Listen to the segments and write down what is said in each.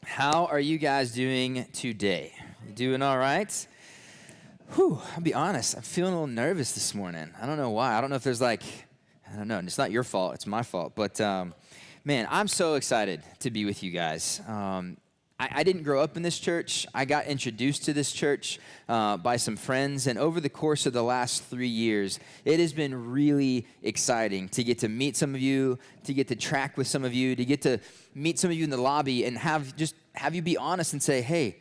How are you guys doing today? You doing all right? Whew, I'll be honest, I'm feeling a little nervous this morning. I don't know why. I don't know if there's I don't know. It's not your fault. It's my fault. But man, I'm so excited to be with you guys. I didn't grow up in this church. I got introduced to this church by some friends, and over the course of the last 3 years, it has been really exciting to get to meet some of you, to get to track with some of you, to get to meet some of you in the lobby and have you be honest and say, hey,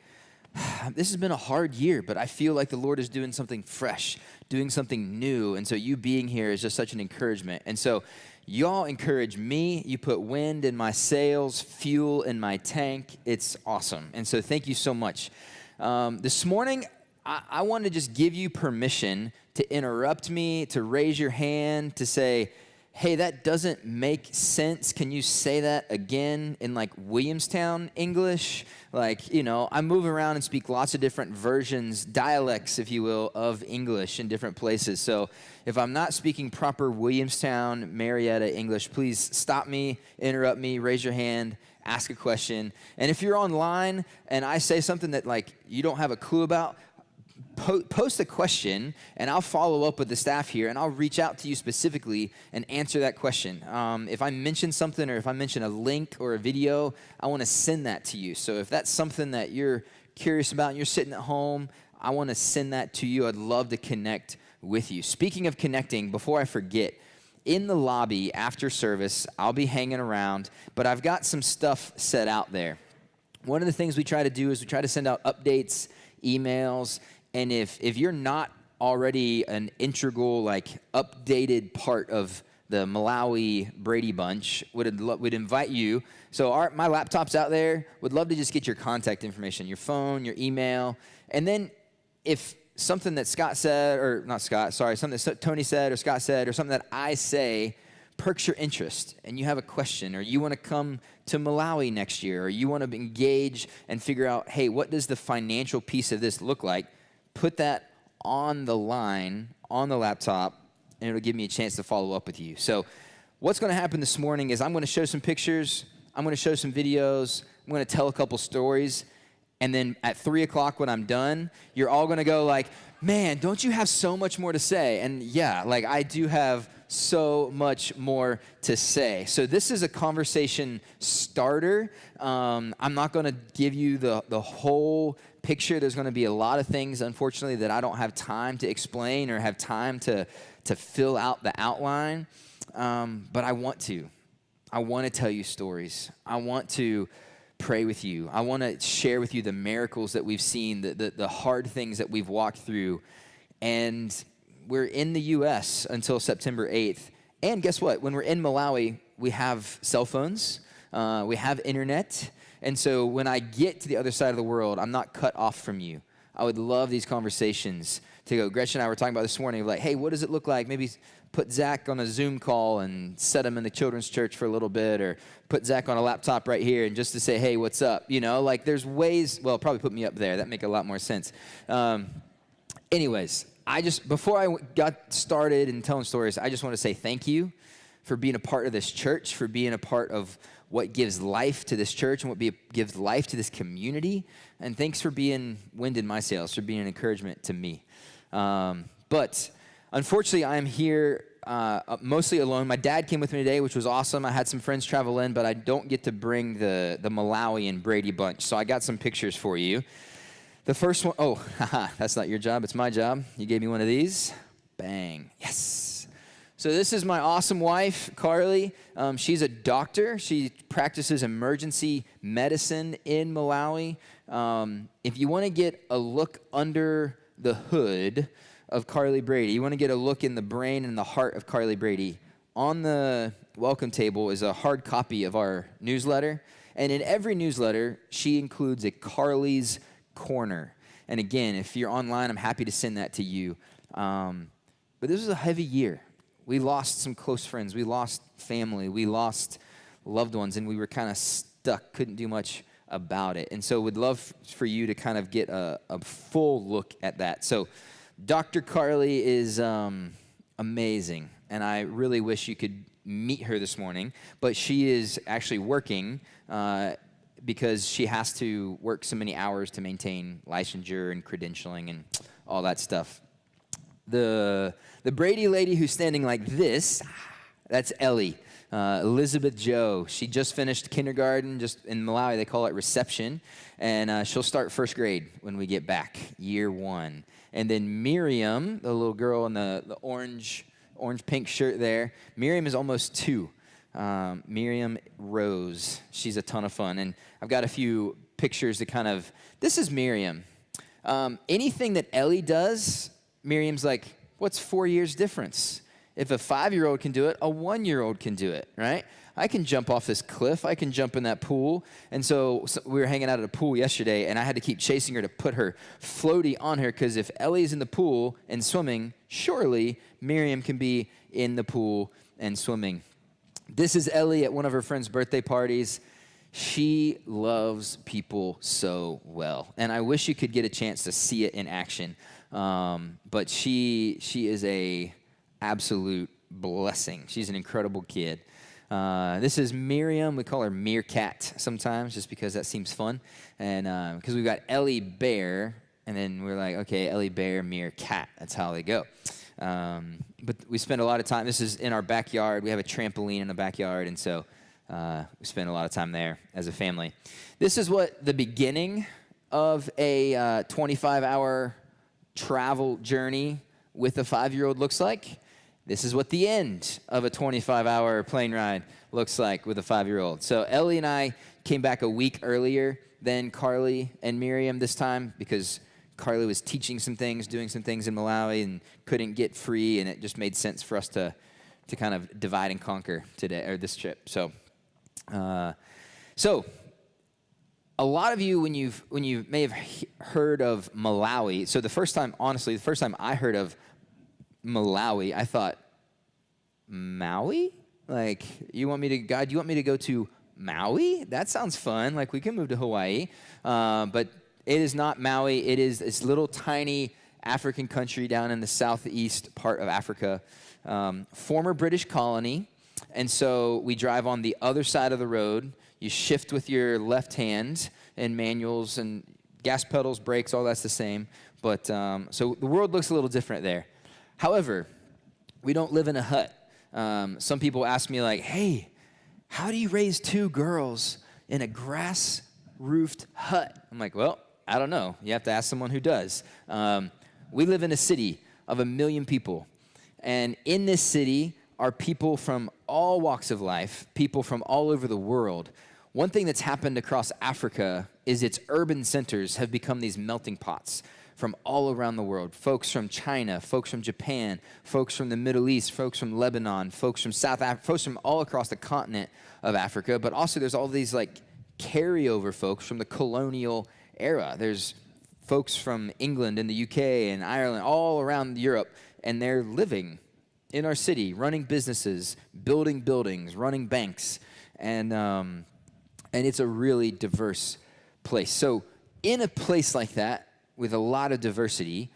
this has been a hard year, but I feel like the Lord is doing something fresh, doing something new, and so you being here is just such an encouragement. And so y'all encourage me. You put wind in my sails, fuel in my tank. It's awesome. And so thank you so much. This morning, I want to just give you permission to interrupt me, to raise your hand, to say, hey, that doesn't make sense. Can you say that again in Williamstown English? I move around and speak lots of different versions, dialects, if you will, of English in different places. So if I'm not speaking proper Williamstown, Marietta English, please stop me, interrupt me, raise your hand, ask a question. And if you're online and I say something that you don't have a clue about, post a question, and I'll follow up with the staff here, and I'll reach out to you specifically and answer that question. If I mention something or if I mention a link or a video, I want to send that to you. So if that's something that you're curious about and you're sitting at home, I want to send that to you. I'd love to connect with you. Speaking of connecting, before I forget, in the lobby after service, I'll be hanging around, but I've got some stuff set out there. One of the things we try to do is we try to send out updates, emails, and if you're not already an integral, updated part of the Malawi Brady bunch, would invite you. So my laptop's out there. Would love to just get your contact information, your phone, your email. And then if something that Scott said, or not Scott, sorry, something that Tony said or Scott said or something that I say perks your interest and you have a question or you want to come to Malawi next year or you want to engage and figure out, hey, what does the financial piece of this look like? Put that on the line, on the laptop, and it'll give me a chance to follow up with you. So what's going to happen this morning is I'm going to show some pictures, I'm going to show some videos, I'm going to tell a couple stories, and then at 3 o'clock when I'm done, you're all going to go man, don't you have so much more to say? And yeah, I do have so much more to say. So this is a conversation starter. I'm not going to give you the whole picture. There's going to be a lot of things, unfortunately, that I don't have time to explain or have time to fill out the outline. But I want to. I want to tell you stories. I want to pray with you. I want to share with you the miracles that we've seen, the hard things that we've walked through. And we're in the U.S. until September 8th. And guess what? When we're in Malawi, we have cell phones. We have internet. And so when I get to the other side of the world, I'm not cut off from you. I would love these conversations to go. Gretchen and I were talking about this morning, hey, what does it look like? Maybe put Zach on a Zoom call and set him in the children's church for a little bit, or put Zach on a laptop right here and just to say, hey, what's up? There's ways, probably put me up there. That'd make a lot more sense. Anyways, before I got started in telling stories, I just want to say thank you for being a part of this church, for being a part of what gives life to this church and gives life to this community. And thanks for being wind in my sails, for being an encouragement to me. But unfortunately, I am here mostly alone. My dad came with me today, which was awesome. I had some friends travel in, but I don't get to bring the Malawi and Brady bunch. So I got some pictures for you. The first one, haha, that's not your job. It's my job. You gave me one of these. Bang. Yes. So this is my awesome wife, Carly. She's a doctor. She practices emergency medicine in Malawi. If you want to get a look under the hood of Carly Brady, you want to get a look in the brain and the heart of Carly Brady, on the welcome table is a hard copy of our newsletter. And in every newsletter, she includes a Carly's Corner. And again, if you're online, I'm happy to send that to you. But this was a heavy year. We lost some close friends. We lost family. We lost loved ones, and we were kind of stuck, couldn't do much about it. And so would love for you to kind of get a full look at that. So Dr. Carly is amazing, and I really wish you could meet her this morning, but she is actually working because she has to work so many hours to maintain licensure and credentialing and all that stuff. The Brady lady who's standing like this, that's Ellie. Elizabeth Joe. She just finished kindergarten. Just in Malawi, they call it reception. And she'll start first grade when we get back, year 1. And then Miriam, the little girl in the orange pink shirt there, Miriam is almost 2. Miriam Rose. She's a ton of fun. And I've got a few pictures to kind of, this is Miriam. Anything that Ellie does, Miriam's like, what's 4 years difference? If a 5-year-old can do it, a 1-year-old can do it, right? I can jump off this cliff. I can jump in that pool. And so we were hanging out at a pool yesterday, and I had to keep chasing her to put her floaty on her, because if Ellie's in the pool and swimming, surely Miriam can be in the pool and swimming. This is Ellie at one of her friends' birthday parties. She loves people so well, and I wish you could get a chance to see it in action. But she is a absolute blessing. She's an incredible kid. This is Miriam. We call her Meerkat sometimes just because that seems fun. And because we've got Ellie Bear, and then we're like, okay, Ellie Bear, Meerkat. That's how they go. But we spend a lot of time. This is in our backyard. We have a trampoline in the backyard, and so we spend a lot of time there as a family. This is what the beginning of a 25-hour travel journey with a 5-year-old looks like. This is what the end of a 25-hour plane ride looks like with a 5-year-old. So Ellie and I came back a week earlier than Carly and Miriam this time, because Carly was teaching some things, doing some things in Malawi, and couldn't get free, and it just made sense for us to kind of divide and conquer today, or this trip. So a lot of you, when you may have heard of Malawi, so the first time I heard of Malawi, I thought, Maui? Like, God, you want me to go to Maui? That sounds fun. Like, we can move to Hawaii. But it is not Maui. It is this little tiny African country down in the southeast part of Africa, former British colony. And so we drive on the other side of the road. You shift with your left hand, and manuals and gas pedals, brakes, all that's the same. But so the world looks a little different there. However, we don't live in a hut. Some people ask me, like, hey, how do you raise 2 girls in a grass-roofed hut? I'm like, well, I don't know. You have to ask someone who does. We live in a city of 1 million people. And in this city are people from all walks of life, people from all over the world. One thing that's happened across Africa is its urban centers have become these melting pots from all around the world. Folks from China, folks from Japan, folks from the Middle East, folks from Lebanon, folks from South Africa, folks from all across the continent of Africa. But also there's all these like carryover folks from the colonial era. There's folks from England and the UK and Ireland, all around Europe, and they're living in our city, running businesses, building buildings, running banks, and it's a really diverse place. So in a place like that, with a lot of diversity,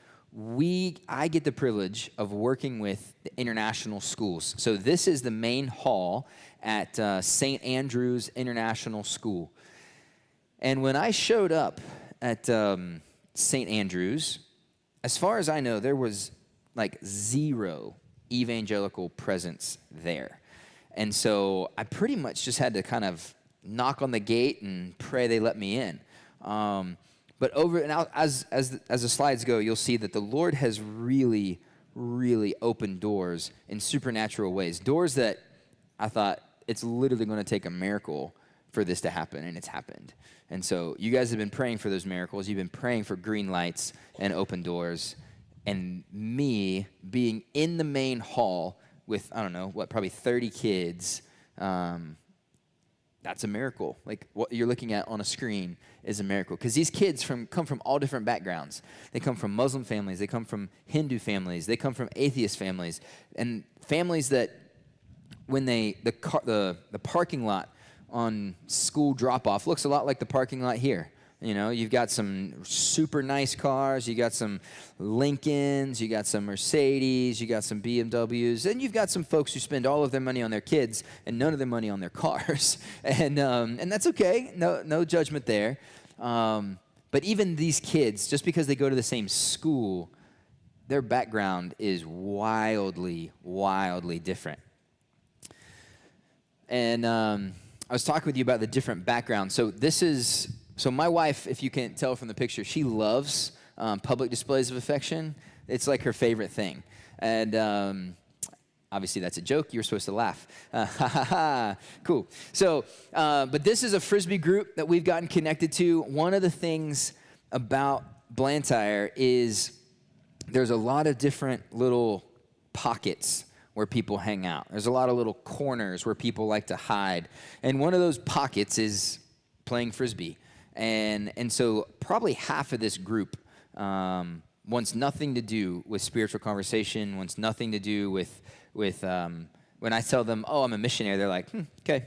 I get the privilege of working with the international schools. So this is the main hall at St. Andrew's International School. And when I showed up at St. Andrew's, as far as I know, there was like 0 evangelical presence there. And so I pretty much just had to kind of knock on the gate and pray they let me in. But as the slides go, you'll see that the Lord has really, really opened doors in supernatural ways. Doors that I thought it's literally going to take a miracle for this to happen, and it's happened. And so you guys have been praying for those miracles. You've been praying for green lights and open doors. And me being in the main hall with, I don't know, probably 30 kids, that's a miracle. Like what you're looking at on a screen is a miracle. Because these kids come from all different backgrounds. They come from Muslim families. They come from Hindu families. They come from atheist families. And families that when the parking lot on school drop-off looks a lot like the parking lot here. You know, you've got some super nice cars, you got some Lincolns, you got some Mercedes, you got some BMWs, and you've got some folks who spend all of their money on their kids and none of their money on their cars. And that's okay, no judgment there. But even these kids, just because they go to the same school, their background is wildly, wildly different. And I was talking with you about the different backgrounds. So my wife, if you can't tell from the picture, she loves public displays of affection. It's like her favorite thing. And obviously that's a joke. You were supposed to laugh. Ha ha ha. Cool. So, but this is a Frisbee group that we've gotten connected to. One of the things about Blantyre is there's a lot of different little pockets where people hang out. There's a lot of little corners where people like to hide. And one of those pockets is playing Frisbee. And so probably half of this group wants nothing to do with spiritual conversation, wants nothing to do with when I tell them, oh, I'm a missionary, they're like, okay.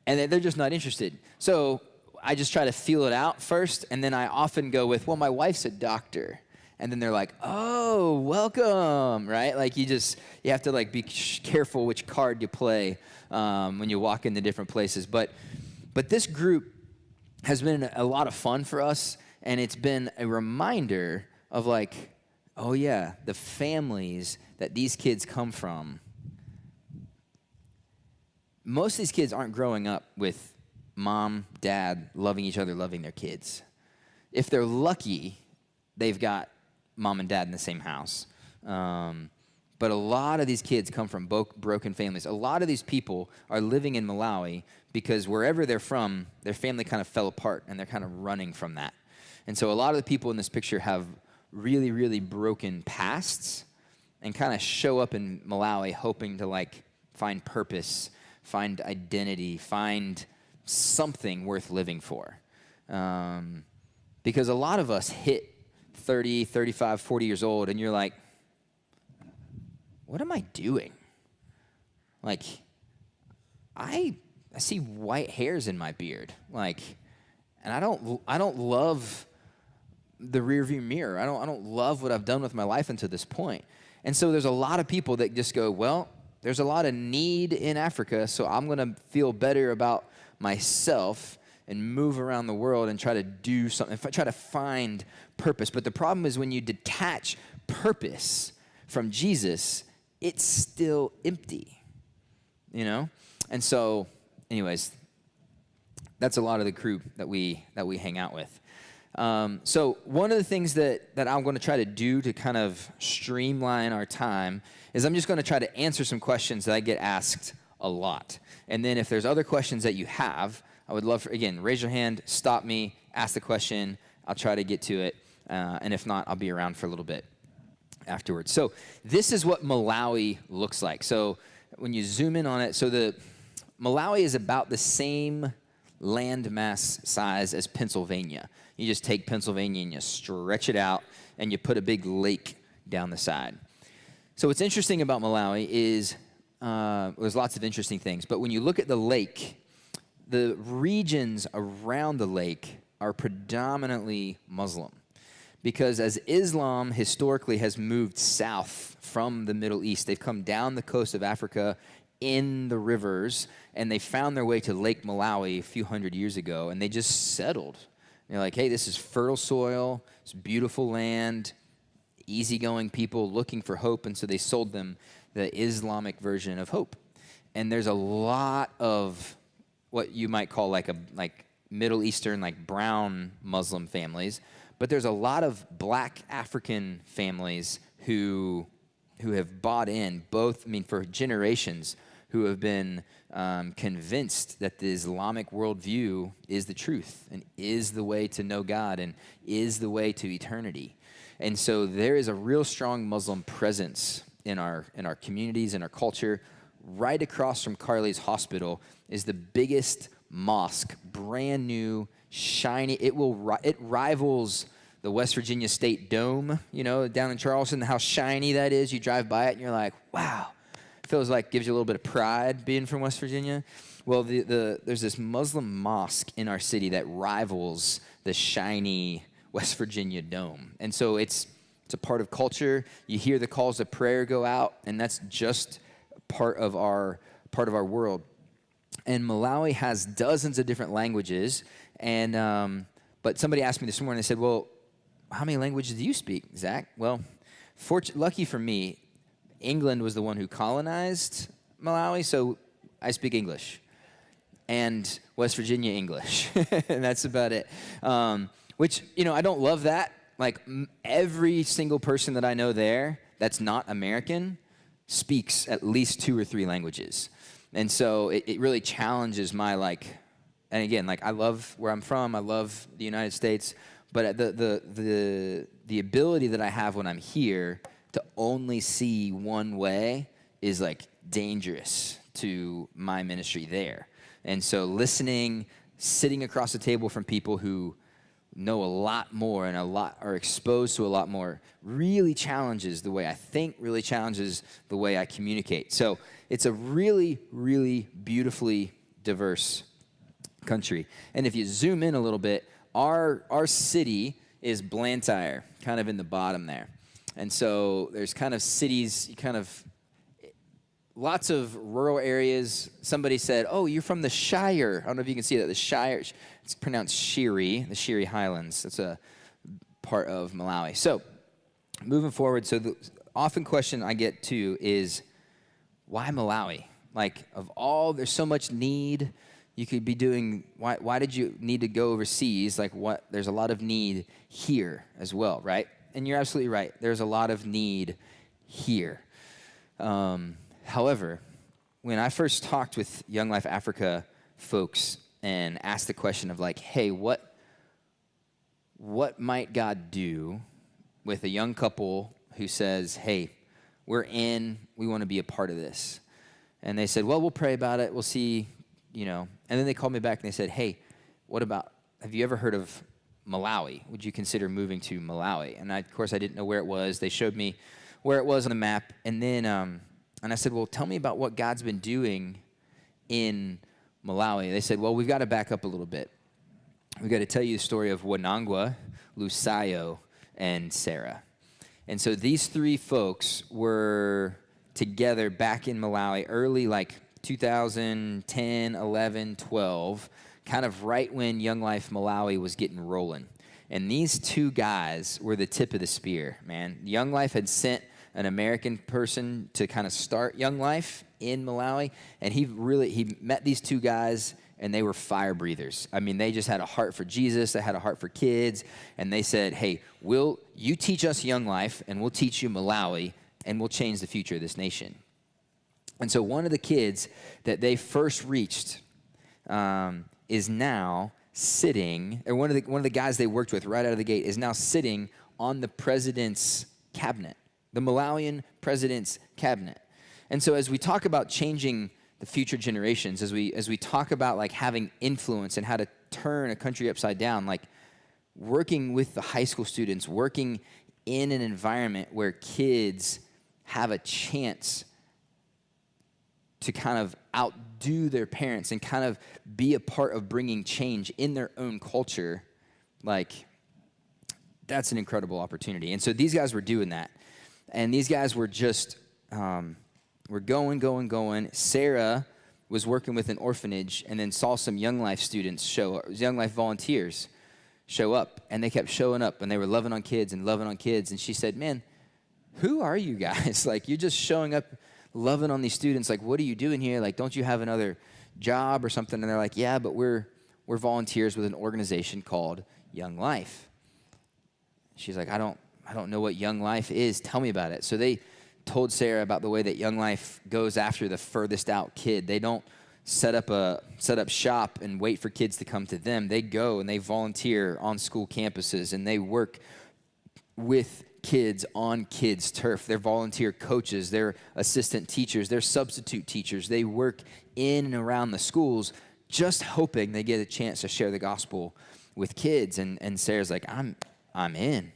And they're just not interested. So I just try to feel it out first, and then I often go with, well, my wife's a doctor. And then they're like, oh, welcome, right? Like you have to like be careful which card you play when you walk into different places. But this group has been a lot of fun for us, and it's been a reminder of like, oh yeah, the families that these kids come from. Most of these kids aren't growing up with mom, dad loving each other, loving their kids. If they're lucky, they've got mom and dad in the same house. But a lot of these kids come from broken families. A lot of these people are living in Malawi because wherever they're from, their family kind of fell apart and they're kind of running from that. And so a lot of the people in this picture have really, really broken pasts and kind of show up in Malawi hoping to like find purpose, find identity, find something worth living for. Because a lot of us hit 30, 35, 40 years old and you're like, what am I doing? Like, I see white hairs in my beard. Like, and I don't love the rearview mirror. I don't love what I've done with my life until this point. And so there's a lot of people that just go, well, there's a lot of need in Africa, so I'm going to feel better about myself and move around the world and try to do something, try to find purpose. But the problem is when you detach purpose from Jesus, it's still empty, you know? And so, anyways, that's a lot of the crew that we hang out with. So one of the things that I'm going to try to do to kind of streamline our time is I'm just going to try to answer some questions that I get asked a lot. And then if there's other questions that you have, I would love for, again, raise your hand, stop me, ask the question. I'll try to get to it. And if not, I'll be around for a little bit afterwards. So this is what Malawi looks like. So when you zoom in on it, so the Malawi is about the same landmass size as Pennsylvania. You just take Pennsylvania and you stretch it out and you put a big lake down the side. So what's interesting about Malawi is there's lots of interesting things, but when you look at the lake, the regions around the lake are predominantly Muslim. Because as Islam historically has moved south from the Middle East, they've come down the coast of Africa in the rivers, and they found their way to Lake Malawi a few hundred years ago, and they just settled. They're like, hey, this is fertile soil, it's beautiful land, easygoing people looking for hope, and so they sold them the Islamic version of hope. And there's a lot of what you might call like Middle Eastern, like brown Muslim families, but there's a lot of black African families who have bought in, for generations, who have been convinced that the Islamic worldview is the truth and is the way to know God and is the way to eternity. And so there is a real strong Muslim presence in our communities, in our culture. Right across from Carly's Hospital is the biggest mosque, brand new, shiny. It rivals the West Virginia State Dome, down in Charleston, how shiny that is. You drive by it and you're like, wow. feels like gives you a little bit of pride being from West Virginia. Well, there's this Muslim mosque in our city that rivals the shiny West Virginia dome. And so it's a part of culture. You hear the calls to prayer go out, and that's just part of our world. And Malawi has dozens of different languages. And but somebody asked me this morning, they said, well, how many languages do you speak, Zach? Well, lucky for me, England was the one who colonized Malawi, so I speak English and West Virginia English, and that's about it. Which, I don't love that. Like, every single person that I know there that's not American speaks at least 2 or 3 languages. And so it really challenges my, and again, I love where I'm from, I love the United States, but the ability that I have when I'm here to only see one way is dangerous to my ministry there. And so listening, sitting across the table from people who know a lot more and are exposed to a lot more really challenges the way I think, really challenges the way I communicate. So it's a really, really beautifully diverse country. And if you zoom in a little bit, our city is Blantyre, kind of in the bottom there. And so there's kind of cities, lots of rural areas. Somebody said, oh, you're from the Shire. I don't know if you can see that. The Shire, it's pronounced Shiri, the Shiri Highlands. That's a part of Malawi. So moving forward, so the often question I get to is, why Malawi? There's so much need. You could be doing, why did you need to go overseas? There's a lot of need here as well, right? And you're absolutely right. There's a lot of need here. However, when I first talked with Young Life Africa folks and asked the question of hey, what might God do with a young couple who says, hey, we want to be a part of this? And they said, well, we'll pray about it. We'll see, And then they called me back and they said, hey, have you ever heard of Malawi? Would you consider moving to Malawi? And of course, I didn't know where it was. They showed me where it was on the map. And then, and I said, well, tell me about what God's been doing in Malawi. They said, well, we've got to back up a little bit. We've got to tell you the story of Wanangwa, Lusayo, and Sarah. And so these 3 folks were together back in Malawi early, 2010, 11, 12, kind of right when Young Life Malawi was getting rolling. And these 2 guys were the tip of the spear, man. Young Life had sent an American person to kind of start Young Life in Malawi, and he met these 2 guys, and they were fire breathers. I mean, they just had a heart for Jesus, they had a heart for kids, and they said, hey, you teach us Young Life, and we'll teach you Malawi, and we'll change the future of this nation. And so one of the kids that they first reached is now sitting, or one of the guys they worked with right out of the gate is now sitting on the president's cabinet, the Malawian president's cabinet. And so as we talk about changing the future generations, as we talk about having influence and how to turn a country upside down, working with the high school students, working in an environment where kids have a chance to kind of outdo their parents and kind of be a part of bringing change in their own culture, that's an incredible opportunity. And so these guys were doing that. And these guys were just, were going. Sarah was working with an orphanage and then saw some Young Life students Young Life volunteers show up. And they kept showing up, and they were loving on kids. And she said, man, who are you guys? You're just showing up, loving on these students. What are you doing here? Don't you have another job or something? And they're like, yeah, but we're volunteers with an organization called Young Life. She's like, I don't know what Young Life is. Tell me about it. So they told Sarah about the way that Young Life goes after the furthest out kid. They don't set up shop and wait for kids to come to them. They go and they volunteer on school campuses, and they work with kids on kids' turf. They're volunteer coaches. They're assistant teachers. They're substitute teachers. They work in and around the schools, just hoping they get a chance to share the gospel with kids. And Sarah's like, I'm in.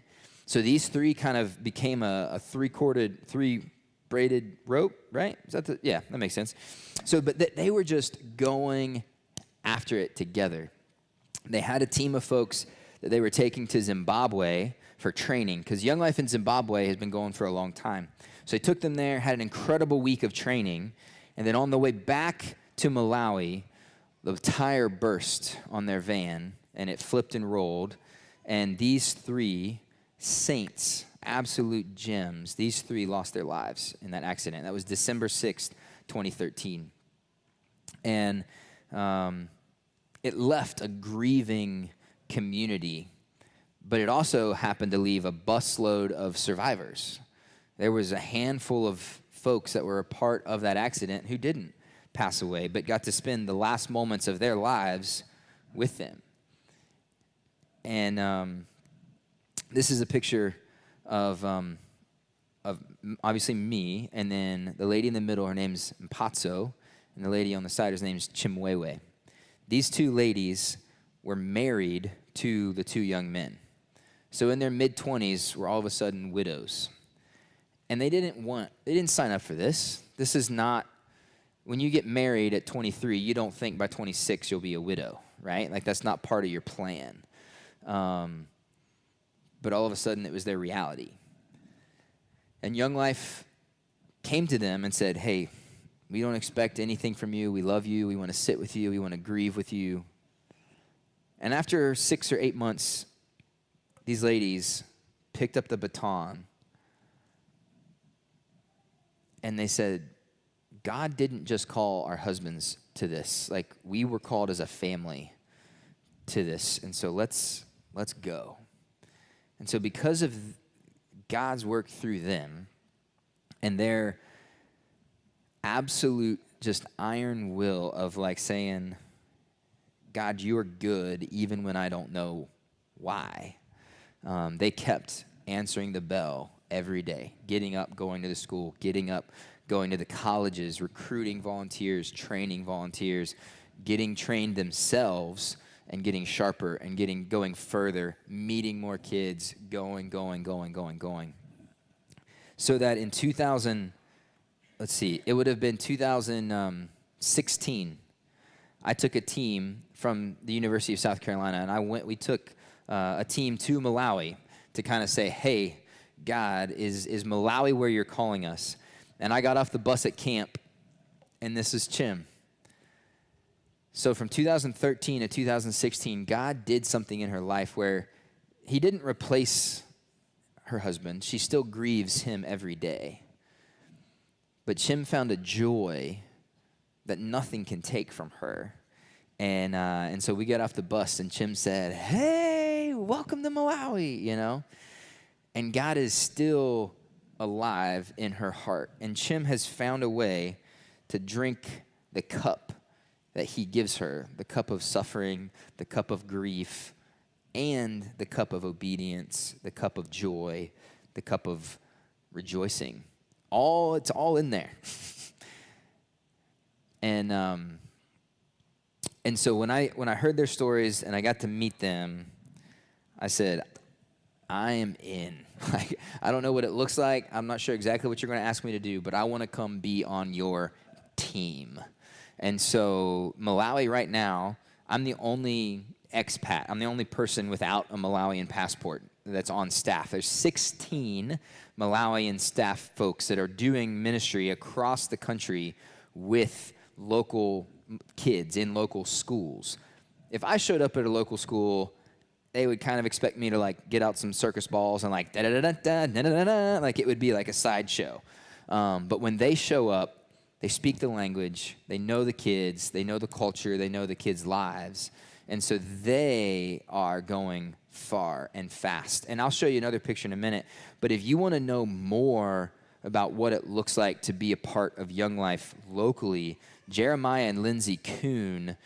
So these 3 kind of became a 3-part braided rope, right? Is that yeah, that makes sense. So, but they were just going after it together. They had a team of folks that they were taking to Zimbabwe for training, because Young Life in Zimbabwe has been going for a long time. So they took them there, had an incredible week of training, and then on the way back to Malawi, the tire burst on their van, and it flipped and rolled, and these 3 saints, absolute gems, these 3 lost their lives in that accident. That was December 6th, 2013. And it left a grieving community, but it also happened to leave a busload of survivors. There was a handful of folks that were a part of that accident who didn't pass away, but got to spend the last moments of their lives with them. And this is a picture of obviously me, and then the lady in the middle, her name's Mpatso, and the lady on the side, her name's Chimwewe. These 2 ladies were married to the 2 young men. So in their mid-20s, were all of a sudden widows. And they didn't sign up for this. This is not, when you get married at 23, you don't think by 26 you'll be a widow, right? Like, that's not part of your plan. But all of a sudden, it was their reality. And Young Life came to them and said, hey, we don't expect anything from you. We love you. We want to sit with you. We want to grieve with you. And after 6 or 8 months, these ladies picked up the baton and they said, God didn't just call our husbands to this. Like, we were called as a family to this. And so let's go. And so because of God's work through them and their absolute just iron will of like saying, God, you are good even when I don't know why. They kept answering the bell every day, getting up, going to the school, getting up, going to the colleges, recruiting volunteers, training volunteers, getting trained themselves and getting sharper and going further, meeting more kids, going. So that in 2016, I took a team from the University of South Carolina, and we took a team to Malawi to kind of say, hey, God, is Malawi where you're calling us? And I got off the bus at camp, and this is Chim. So from 2013 to 2016, God did something in her life where he didn't replace her husband. She still grieves him every day. But Chim found a joy that nothing can take from her. And so we got off the bus, and Chim said, hey, welcome to Malawi, you know? And God is still alive in her heart. And Chim has found a way to drink the cup that he gives her, the cup of suffering, the cup of grief, and the cup of obedience, the cup of joy, the cup of rejoicing. It's all in there. And so when I heard their stories and I got to meet them, I said, I am in. Like, I don't know what it looks like. I'm not sure exactly what you're going to ask me to do, but I want to come be on your team. And so Malawi right now, I'm the only expat. I'm the only person without a Malawian passport that's on staff. There's 16 Malawian staff folks that are doing ministry across the country with local kids in local schools. If I showed up at a local school, they would kind of expect me to like get out some circus balls and like da-da-da-da-da, like it would be like a sideshow. But when they show up, they speak the language, they know the kids, they know the culture, they know the kids' lives. And so they are going far and fast. And I'll show you another picture in a minute. But if you want to know more about what it looks like to be a part of Young Life locally, Jeremiah and Lindsay Kuhn.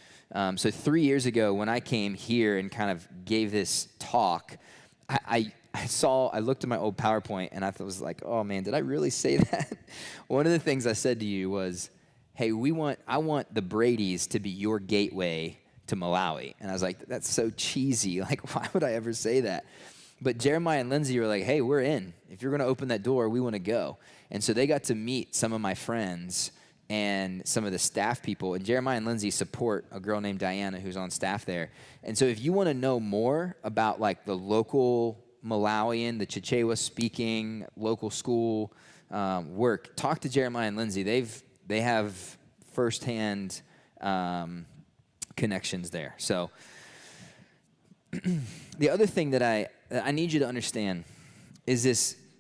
So 3 years ago when I came here and kind of gave this talk, I looked at my old PowerPoint and I was like, oh man, did I really say that? One of the things I said to you was, hey, I want the Bradys to be your gateway to Malawi. And I was like, that's so cheesy. Like, why would I ever say that? But Jeremiah and Lindsay were like, hey, we're in. If you're going to open that door, we want to go. And so they got to meet some of my friends and some of the staff people. And Jeremiah and Lindsay support a girl named Diana who's on staff there. And so if you want to know more about like the local Malawian, the Chichewa speaking, local school work, talk to Jeremiah and Lindsay. They have firsthand connections there. So the other thing that I need you to understand is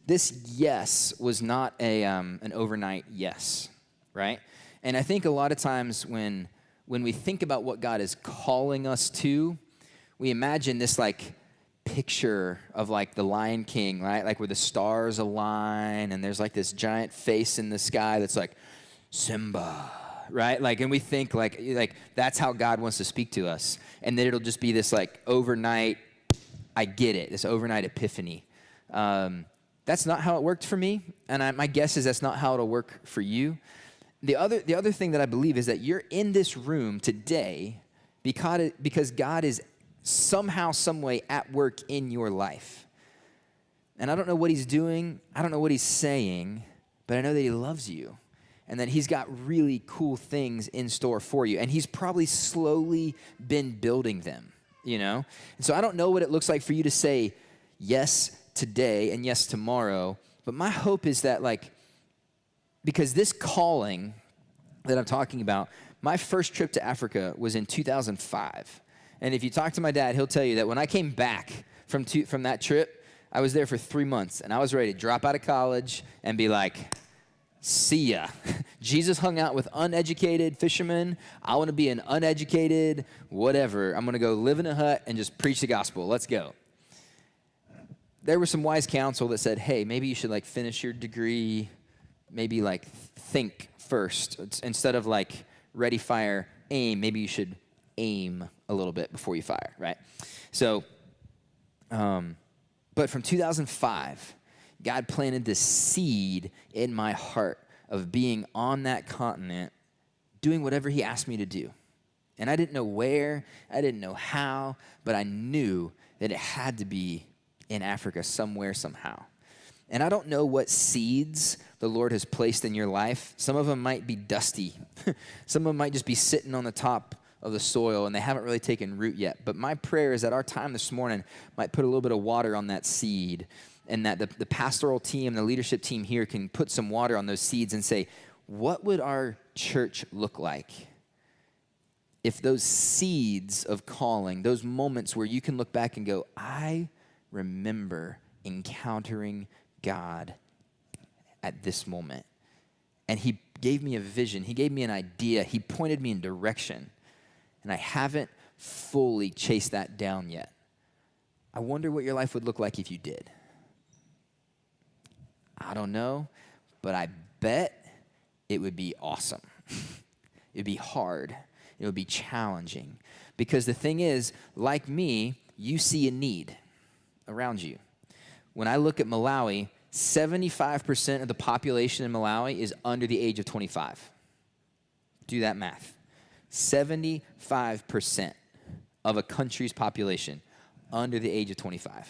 this yes was not an overnight yes, right? And I think a lot of times when we think about what God is calling us to, we imagine this like picture of like the Lion King, right? Like where the stars align and there's like this giant face in the sky that's like Simba, right? Like, and we think like that's how God wants to speak to us. And then it'll just be this like overnight, I get it, this overnight epiphany. That's not how it worked for me. And my guess is that's not how it'll work for you. The other thing that I believe is that you're in this room today because God is somehow, some way at work in your life. And I don't know what he's doing. I don't know what he's saying, but I know that he loves you and that he's got really cool things in store for you. And he's probably slowly been building them, you know? And so I don't know what it looks like for you to say yes today and yes tomorrow, but my hope is that like, because this calling that I'm talking about, my first trip to Africa was in 2005. And if you talk to my dad, he'll tell you that when I came back from that trip, I was there for 3 months, and I was ready to drop out of college and be like, see ya. Jesus hung out with uneducated fishermen. I want to be an uneducated whatever. I'm going to go live in a hut and just preach the gospel. Let's go. There was some wise counsel that said, hey, maybe you should like finish your degree, maybe like think first. Instead of like ready, fire, aim, maybe you should aim a little bit before you fire, right? So, but from 2005, God planted this seed in my heart of being on that continent, doing whatever he asked me to do. And I didn't know where, I didn't know how, but I knew that it had to be in Africa somewhere, somehow. And I don't know what seeds the Lord has placed in your life. Some of them might be dusty. Some of them might just be sitting on the top of the soil and they haven't really taken root yet. But my prayer is that our time this morning might put a little bit of water on that seed, and that the pastoral team, the leadership team here can put some water on those seeds and say, what would our church look like if those seeds of calling, those moments where you can look back and go, I remember encountering God at this moment. And he gave me a vision. He gave me an idea. He pointed me in direction. And I haven't fully chased that down yet. I wonder what your life would look like if you did. I don't know, but I bet it would be awesome. It would be hard. It would be challenging. Because the thing is, like me, you see a need around you. When I look at Malawi, 75% of the population in Malawi is under the age of 25. Do that math. 75% of a country's population under the age of 25.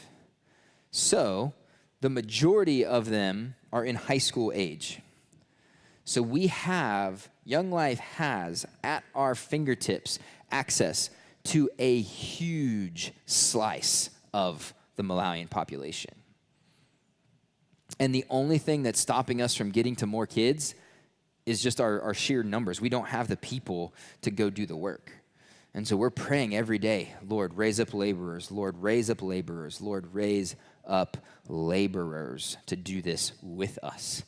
So the majority of them are in high school age. So Young Life has at our fingertips access to a huge slice of the Malawian population. And the only thing that's stopping us from getting to more kids is just our sheer numbers. We don't have the people to go do the work. And so we're praying every day, Lord, raise up laborers. Lord, raise up laborers. Lord, raise up laborers to do this with us.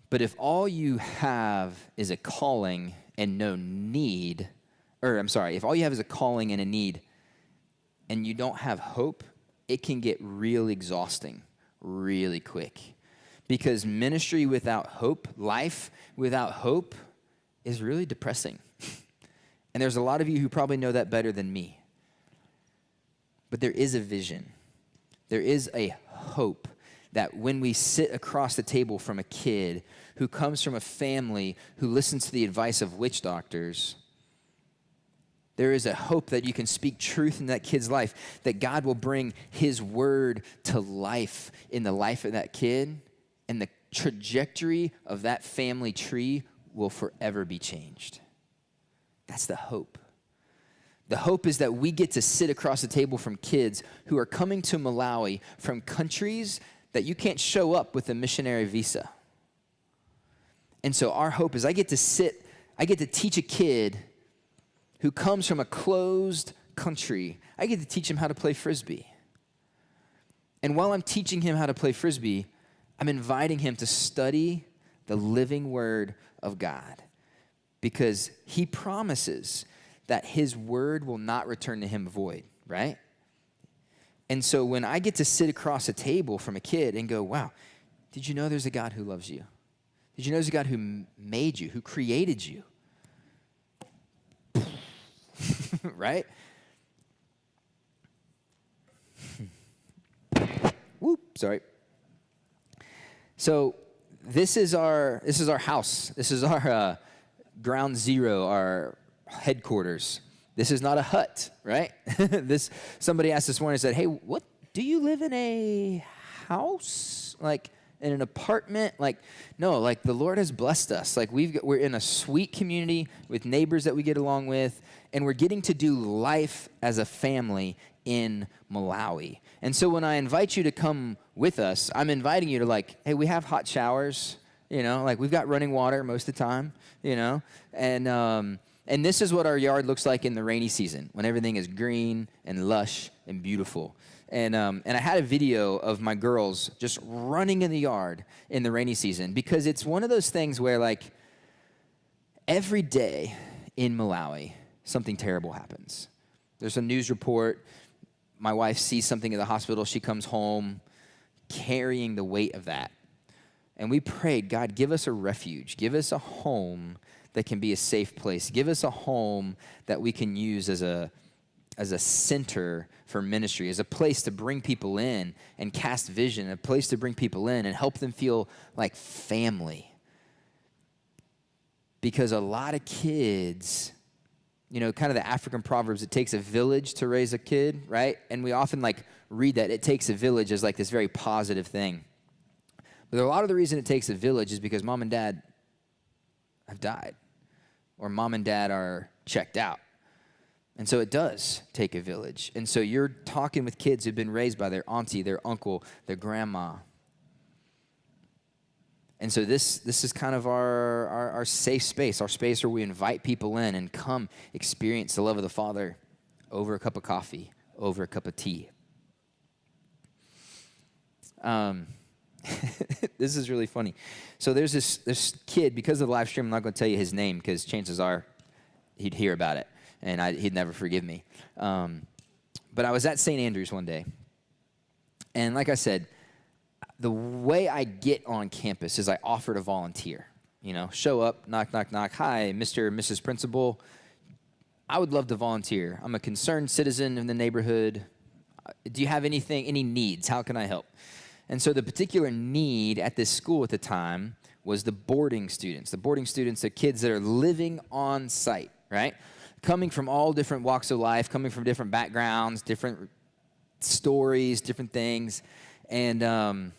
But if all you have is a calling and no need, if all you have is a calling and a need and you don't have hope, it can get real exhausting really quick. Because ministry without hope, life without hope, is really depressing. And there's a lot of you who probably know that better than me. But there is a vision. There is a hope that when we sit across the table from a kid who comes from a family who listens to the advice of witch doctors, There is a hope that you can speak truth in that kid's life, that God will bring his word to life in the life of that kid, and the trajectory of that family tree will forever be changed. That's the hope. The hope is that we get to sit across the table from kids who are coming to Malawi from countries that you can't show up with a missionary visa. And so our hope is I get to teach a kid who comes from a closed country, I get to teach him how to play Frisbee. And while I'm teaching him how to play Frisbee, I'm inviting him to study the living word of God, because he promises that his word will not return to him void, right? And so when I get to sit across a table from a kid and go, wow, did you know there's a God who loves you? Did you know there's a God who made you, who created you? Right? Whoop, sorry. So this is our house. This is our ground zero, our headquarters. This is not a hut, right? Somebody asked this morning and said, hey, what, do you live in a house? Like in an apartment? Like, no, like the Lord has blessed us. Like we're in a sweet community with neighbors that we get along with, and we're getting to do life as a family in Malawi. And so when I invite you to come with us, I'm inviting you to like, hey, we have hot showers, like we've got running water most of the time, and this is what our yard looks like in the rainy season, when everything is green and lush and beautiful. And I had a video of my girls just running in the yard in the rainy season, because it's one of those things where like every day in Malawi, something terrible happens. There's a news report. My wife sees something in the hospital. She comes home carrying the weight of that. And we prayed, God, give us a refuge. Give us a home that can be a safe place. Give us a home that we can use as a center for ministry, as a place to bring people in and cast vision, a place to bring people in and help them feel like family. Because a lot of kids, kind of the African proverbs, it takes a village to raise a kid, right? And we often like read that it takes a village as like this very positive thing. But a lot of the reason it takes a village is because mom and dad have died, or mom and dad are checked out. And so it does take a village. And so you're talking with kids who've been raised by their auntie, their uncle, their grandma. And so this is kind of our safe space, our space where we invite people in and come experience the love of the Father over a cup of coffee, over a cup of tea. This is really funny. So there's this kid, because of the live stream, I'm not going to tell you his name because chances are he'd hear about it and he'd never forgive me. But I was at St. Andrews one day, and like I said, the way I get on campus is I offer to volunteer. Show up, knock, knock, knock. Hi, Mr. and Mrs. Principal. I would love to volunteer. I'm a concerned citizen in the neighborhood. Do you have any needs? How can I help? And so the particular need at this school at the time was the boarding students. The boarding students are kids that are living on site, right? Coming from all different walks of life, coming from different backgrounds, different stories, different things. And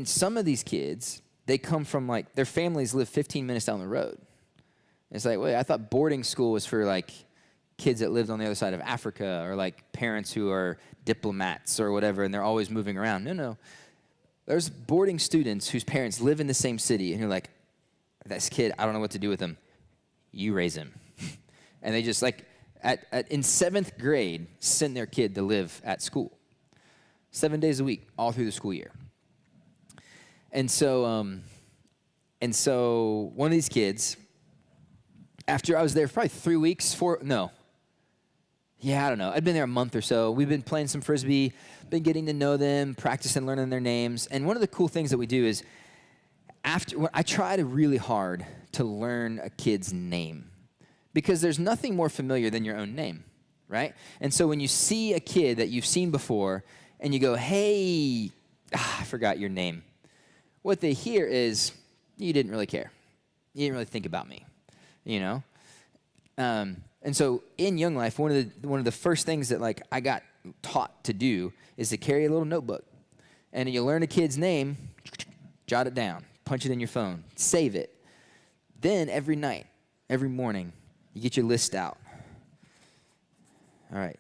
some of these kids, they come from like, their families live 15 minutes down the road. It's like, wait, I thought boarding school was for like kids that lived on the other side of Africa, or like parents who are diplomats or whatever, and they're always moving around. No. There's boarding students whose parents live in the same city, and you're like, this kid, I don't know what to do with him. You raise him. And they just like, in 7th grade, send their kid to live at school. 7 days a week, all through the school year. And so one of these kids, after I was there for probably 3 weeks, I don't know. I'd been there a month or so. We've been playing some Frisbee, been getting to know them, practicing learning their names. And one of the cool things that we do is I try really hard to learn a kid's name, because there's nothing more familiar than your own name, right? And so when you see a kid that you've seen before and you go, hey, I forgot your name, what they hear is, you didn't really care. You didn't really think about me, And so in Young Life, one of the first things that like I got taught to do is to carry a little notebook. And you learn a kid's name, jot it down, punch it in your phone, save it. Then every night, every morning, you get your list out. All right.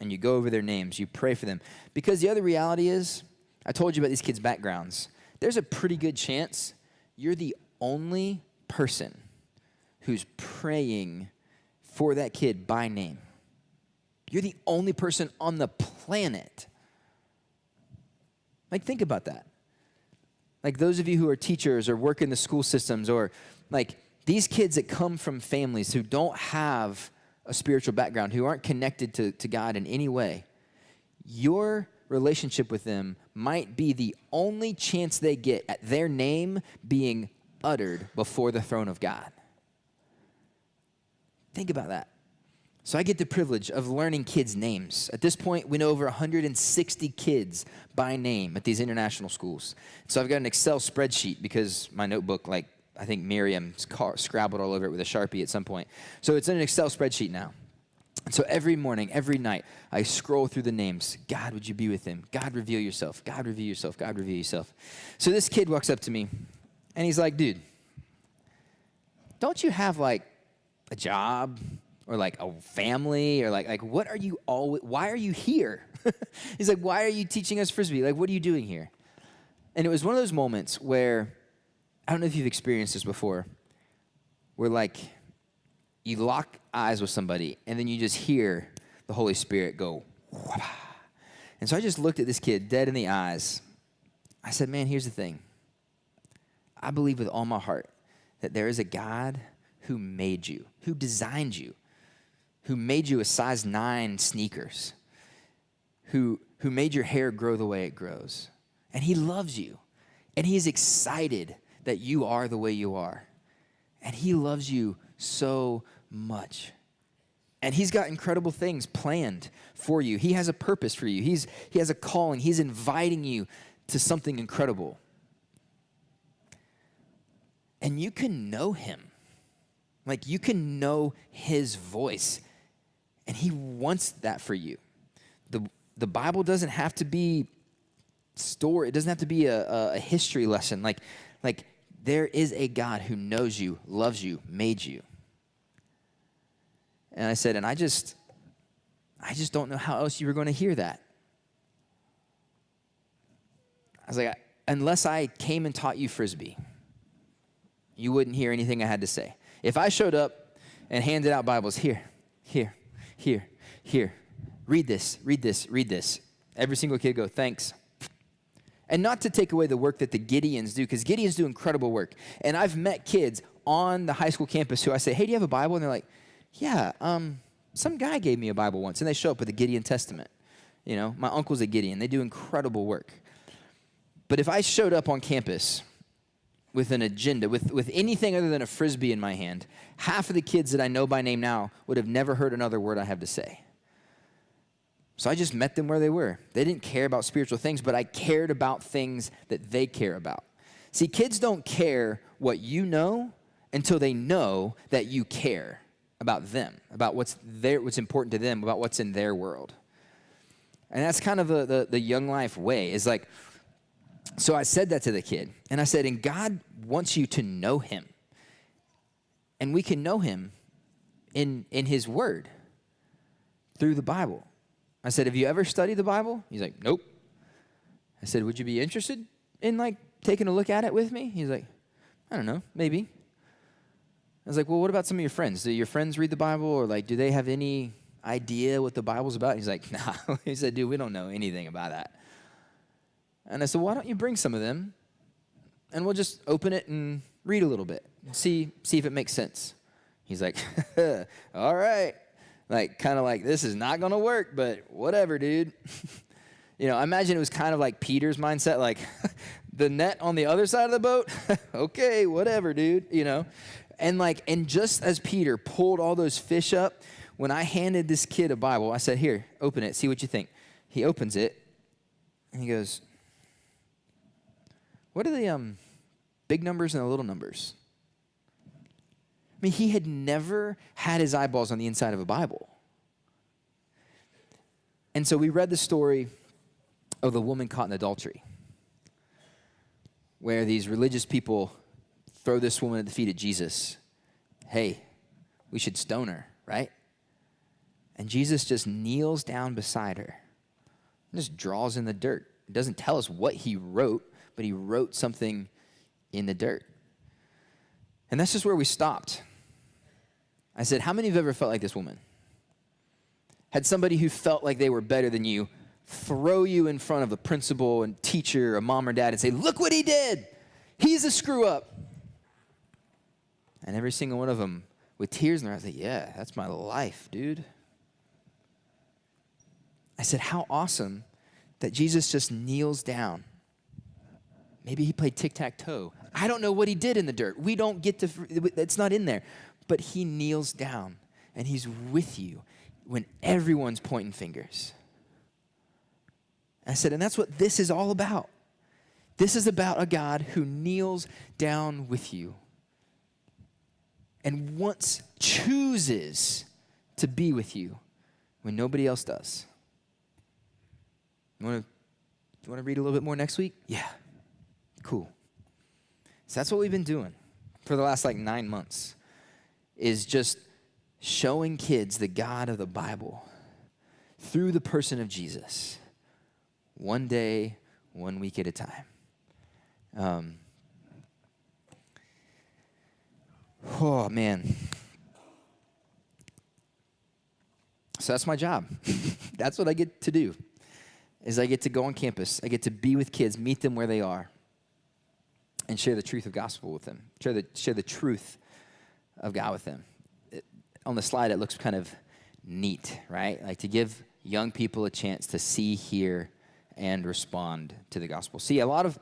And you go over their names, you pray for them. Because the other reality is, I told you about these kids' backgrounds. There's a pretty good chance you're the only person who's praying for that kid by name. You're the only person on the planet. Like, think about that. Like, those of you who are teachers or work in the school systems, or like these kids that come from families who don't have a spiritual background, who aren't connected to God in any way, your relationship with them might be the only chance they get at their name being uttered before the throne of God. Think about that. So I get the privilege of learning kids' names. At this point, we know over 160 kids by name at these international schools. So I've got an Excel spreadsheet because my notebook, like, I think Miriam scrabbled all over it with a Sharpie at some point. So it's in an Excel spreadsheet now. And so every morning, every night, I scroll through the names. God, would you be with him? God, reveal yourself. God, reveal yourself. God, reveal yourself. So this kid walks up to me, and he's like, dude, don't you have, like, a job or, like, a family? Or, like what are you why are you here? He's like, why are you teaching us Frisbee? Like, what are you doing here? And it was one of those moments where, I don't know if you've experienced this before, where, like, you lock eyes with somebody, and then you just hear the Holy Spirit go, wah. And so I just looked at this kid dead in the eyes. I said, man, here's the thing. I believe with all my heart that there is a God who made you, who designed you, who made you a size 9 sneakers, who made your hair grow the way it grows. And he loves you. And he is excited that you are the way you are. And he loves you so much. And he's got incredible things planned for you. He has a purpose for you. He has a calling. He's inviting you to something incredible. And you can know him. Like, you can know his voice. And he wants that for you. The Bible doesn't have to be story. It doesn't have to be a history lesson. Like there is a God who knows you, loves you, made you. And I said, and I just don't know how else you were going to hear that. I was like, unless I came and taught you Frisbee, you wouldn't hear anything I had to say. If I showed up and handed out Bibles, here, read this. Every single kid go, thanks. And not to take away the work that the Gideons do, because Gideons do incredible work. And I've met kids on the high school campus who I say, hey, do you have a Bible? And they're like, yeah, some guy gave me a Bible once. And they show up with a Gideon Testament. You know, my uncle's a Gideon. They do incredible work. But if I showed up on campus with an agenda, with anything other than a Frisbee in my hand, half of the kids that I know by name now would have never heard another word I have to say. So I just met them where they were. They didn't care about spiritual things, but I cared about things that they care about. See, kids don't care what you know until they know that you care about them, about what's important to them, about what's in their world. And that's kind of the Young Life way, is like, so I said that to the kid, and I said, and God wants you to know him. And we can know him in his word, through the Bible. I said, have you ever studied the Bible? He's like, nope. I said, would you be interested in, like, taking a look at it with me? He's like, I don't know, maybe. I was like, well, what about some of your friends? Do your friends read the Bible, or, like, do they have any idea what the Bible's about? He's like, nah. He said, dude, we don't know anything about that. And I said, why don't you bring some of them, and we'll just open it and read a little bit, see if it makes sense. He's like, all right. Like, kind of like, this is not going to work, but whatever, dude. You know, I imagine it was kind of like Peter's mindset, like, the net on the other side of the boat? Okay, whatever, dude, you know. And just as Peter pulled all those fish up, when I handed this kid a Bible, I said, here, open it, see what you think. He opens it, and he goes, what are the big numbers and the little numbers? mean, he had never had his eyeballs on the inside of a Bible. And so we read the story of the woman caught in adultery, where these religious people throw this woman at the feet of Jesus. Hey, we should stone her, right? And Jesus just kneels down beside her and just draws in the dirt. It doesn't tell us what he wrote, but he wrote something in the dirt. And that's just where we stopped. I said, how many of you have ever felt like this woman? Had somebody who felt like they were better than you throw you in front of a principal and teacher, a mom or dad, and say, look what he did. He's a screw up. And every single one of them with tears in their eyes, like, yeah, that's my life, dude. I said, how awesome that Jesus just kneels down. Maybe he played tic-tac-toe. I don't know what he did in the dirt. We don't get to, it's not in there. But he kneels down, and he's with you when everyone's pointing fingers. I said, and that's what this is all about. This is about a God who kneels down with you and chooses to be with you when nobody else does. You want to read a little bit more next week? Yeah. Cool. So that's what we've been doing for the last 9 months, is just showing kids the God of the Bible through the person of Jesus, one day, 1 week at a time. Oh, man. So that's my job. That's what I get to do, is I get to go on campus. I get to be with kids, meet them where they are, and share the truth of gospel with them, share the truth of God with them. On the slide, it looks kind of neat, right? Like to give young people a chance to see, hear, and respond to the gospel. See, a lot of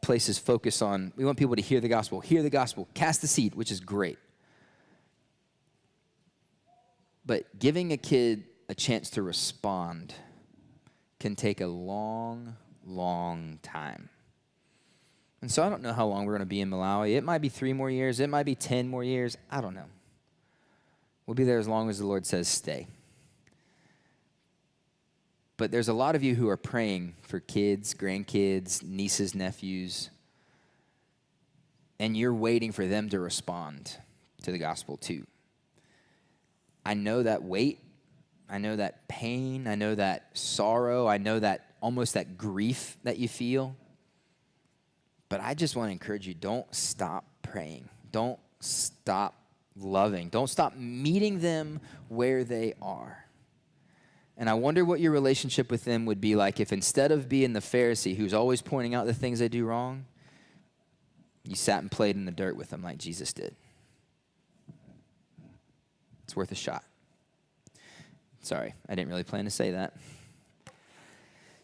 places focus on, we want people to hear the gospel, cast the seed, which is great. But giving a kid a chance to respond can take a long, long time. And so I don't know how long we're going to be in Malawi. It might be 3 more years. It might be 10 more years. I don't know. We'll be there as long as the Lord says stay. But there's a lot of you who are praying for kids, grandkids, nieces, nephews, and you're waiting for them to respond to the gospel too. I know that weight. I know that pain. I know that sorrow. I know that almost that grief that you feel. But I just want to encourage you, don't stop praying. Don't stop loving. Don't stop meeting them where they are. And I wonder what your relationship with them would be like if instead of being the Pharisee who's always pointing out the things they do wrong, you sat and played in the dirt with them like Jesus did. It's worth a shot. Sorry, I didn't really plan to say that.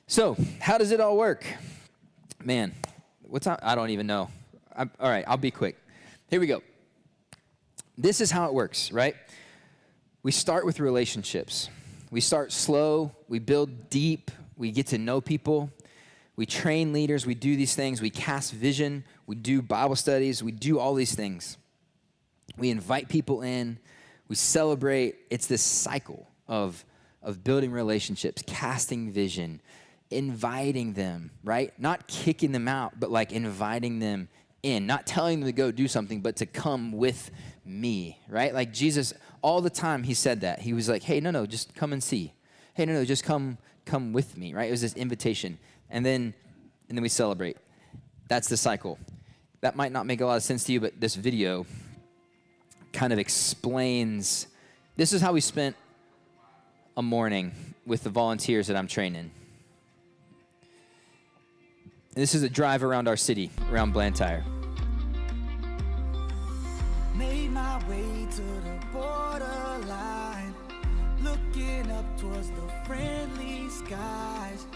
So, how does it all work? Man, what's up? I don't even know. All right, I'll be quick. Here we go. This is how it works, right? We start with relationships. We start slow. We build deep. We get to know people. We train leaders. We do these things. We cast vision. We do Bible studies. We do all these things. We invite people in. We celebrate. It's this cycle of building relationships, casting vision, inviting them, right? Not kicking them out, but like inviting them in, not telling them to go do something, but to come with me, right? Like Jesus, all the time he said that. He was like, hey, no, just come and see. Hey, no, just come with me, right? It was this invitation. And then we celebrate. That's the cycle. That might not make a lot of sense to you, but this video kind of explains, this is how we spent a morning with the volunteers that I'm training. This is a drive around our city, around Blantyre. Made my way to the borderline, looking up towards the friendly skies.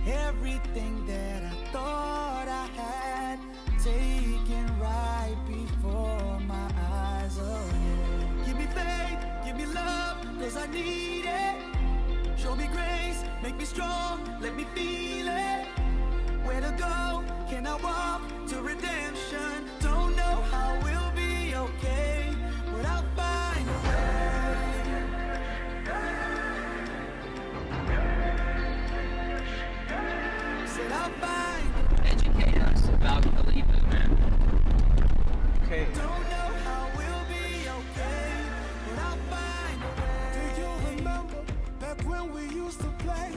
Everything that I thought I had, taken right before my eyes. Oh yeah. Give me faith, give me love, 'cause I need it. Show me grace, make me strong, let me feel it. Where to go? Can I walk to redemption? Don't know how we'll be okay. used to play.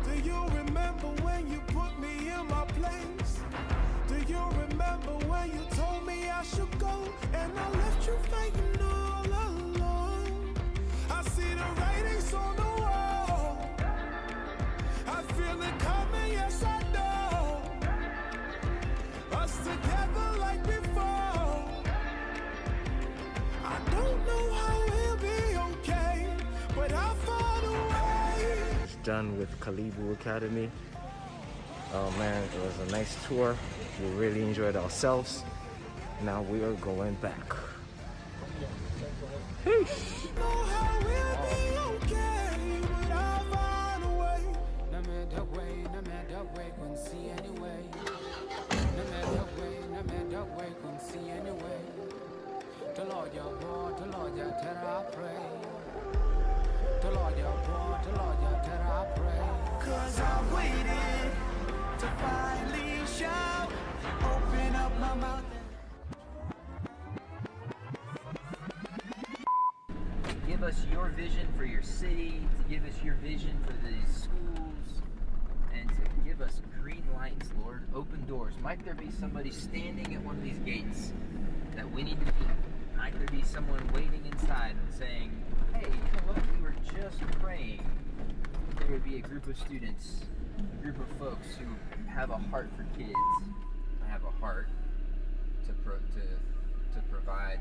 Do you remember when you put me in my place? Do you remember when you told me I should go and I left you fighting all alone? I see the writings on the wall. I feel it coming, yes I know. Us together like before. I don't know how we'll be okay, but I found a way. It's done with Kalibu Academy. Oh man, it was a nice tour. We really enjoyed ourselves. Now we are going back. Peace. Know how we'll be okay, but I found a way. No matter way, couldn't see anyway. No matter way, couldn't see anyway. The Lord your God, the Lord your terror, I pray. The Lord your God, the Lord your terror, I pray. 'Cause I waited to finally shout, open up my mouth. Give us your vision for your city, to give us your vision for these schools, and to give us green lights, Lord. Open doors. Might there be somebody standing at one of these gates that we need to meet? Might there be someone waiting inside and saying, hey, you know what? We were just praying. There would be a group of students, a group of folks who have a heart for kids. I have a heart to provide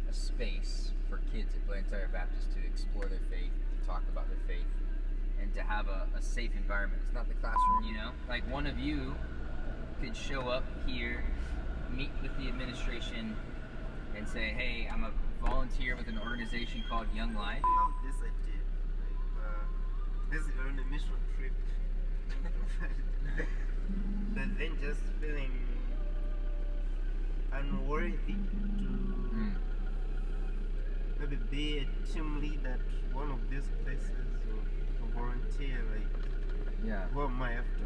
a space for kids at Blantyre Baptist to explore their faith, to talk about their faith, and to have a safe environment. It's not the classroom, you know? Like one of you could show up here, meet with the administration, and say, hey, I'm a volunteer with an organization called Young Life. I love this idea. Basically on a mission trip. But then just feeling unworthy to maybe be a team lead at one of these places or volunteer, like Yeah. what am I after?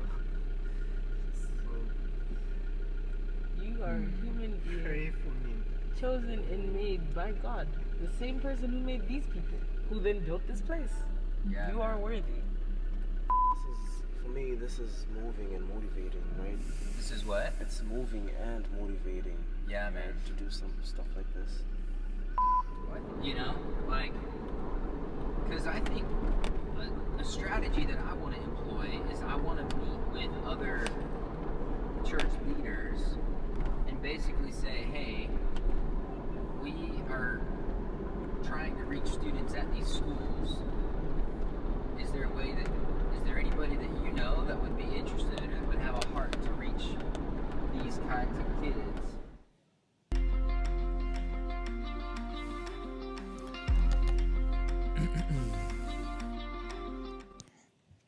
So You are a human pray being, for me. chosen and made by God. The same person who made these people, who then built this place. Yeah. You are worthy. For me, this is moving and motivating, right? This is what? It's moving and motivating. Yeah, man. To do some stuff like this. You know, like, because I think a strategy that I want to employ is I want to meet with other church leaders and basically say, hey, we are trying to reach students at these schools. Is there anybody that you know that would be interested or would have a heart to reach these kinds of kids?